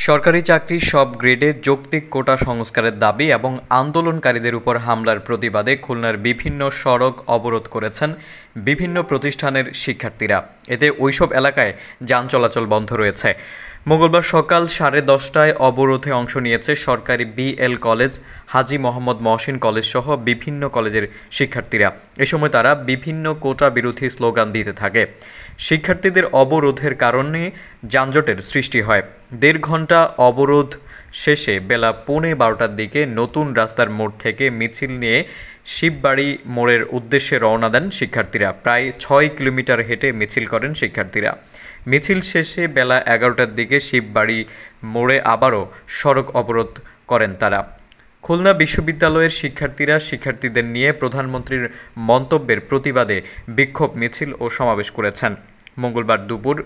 সরকারি চাকরির সব গ্রেডে যৌক্তিক কোটা সংস্কারের দাবি এবং আন্দোলনকারীদের উপর হামলার প্রতিবাদে খুলনার বিভিন্ন সড়ক অবরোধ করেছেন বিভিন্ন প্রতিষ্ঠানের শিক্ষার্থীরা। এতে ওইসব এলাকায় যান চলাচল বন্ধ রয়েছে। মঙ্গলবার সকাল 10:30টায় অবরোধে অংশ নিয়েছে সরকারি BL college, Haji Mohammad Mohsin college সহ বিভিন্ন কলেজের শিক্ষার্থীরা। এ সময় তারা বিভিন্ন কোটা বিরোধী স্লোগান দিতে থাকে। শিক্ষার্থীদের অবরোধের কারণে যানজটের সৃষ্টি হয়। 1.5 ঘন্টা অবরোধ শেষে বেলা 11:15টার দিকে নতুন রাস্তার মোড় থেকে মিছিল নিয়ে শিববাড়ি মোড়ের উদ্দেশ্যে রওনা দেন শিক্ষার্থীরা। প্রায় 6 কিলোমিটার হেঁটে মিছিল করেন শিক্ষার্থীরা। মিছিল শেষে বেলা 11টার দিকে শিববাড়ি মোড়ে আবারও সড়ক অবরোধ করেন তারা। খুলনা বিশ্ববিদ্যালয়ের শিক্ষার্থীদের নিয়ে প্রধানমন্ত্রীর মন্তব্যের প্রতিবাদে বিক্ষোভ মিছিল ও সমাবেশ করেছেন। মঙ্গলবার দুপুর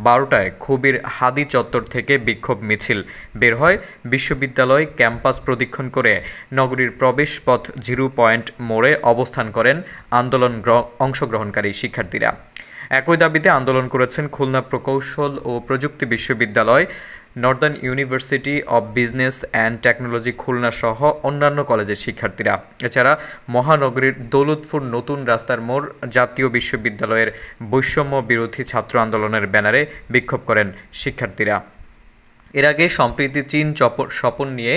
12টায় খুবির হাদি চত্বর থেকে বিক্ষোভ মিছিল বের হয়। বিশ্ববিদ্যালয় ক্যাম্পাস প্রদক্ষিণ করে নগরীর প্রবেশপথ 0 পয়েন্ট মোড়ে অবস্থান করেন অংশগ্রহণকারী শিক্ষার্থীরা। একই দাবিতে আন্দোলন করেছেন খুলনা প্রকৌশল ও প্রযুক্তি বিশ্ববিদ্যালয়, Northern university of business and technology Khulna সহ অন্যান্য কলেজের শিক্ষার্থীরা। এছাড়া মহানগরীর দৌলতপুর নতুন রাস্তার মোড় জাতীয় বিশ্ববিদ্যালয়ের বৈষম্য বিরোধী ছাত্র আন্দোলনের ব্যানারে বিক্ষোভ করেন শিক্ষার্থীরা। এর আগে সম্প্রীতি চীন স্বপন নিয়ে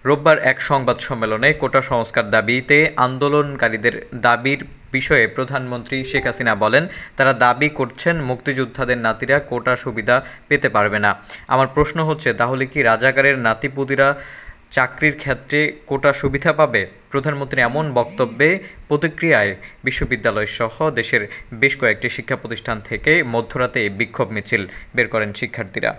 রোববার এক সংবাদ সম্মেলনে কোটা সংস্কার দাবিতে আন্দোলনকারীদের দাবির বিষয়ে প্রধানমন্ত্রী শেখ হাসিনা বলেন, তারা দাবি করছেন মুক্তিযোদ্ধাদের নাতিরা কোটা সুবিধা পেতে পারবে না। আমার প্রশ্ন হচ্ছে, তাহলে কি রাজাকারের নাতিপুতিরা চাকরির ক্ষেত্রে কোটা সুবিধা পাবে? প্রধানমন্ত্রী এমন বক্তব্যে প্রতিক্রিয়ায় বিশ্ববিদ্যালয় সহ দেশের বেশ কয়েকটি শিক্ষা প্রতিষ্ঠান থেকে মধ্যরাতে বিক্ষোভ মিছিল বের করেন শিক্ষার্থীরা।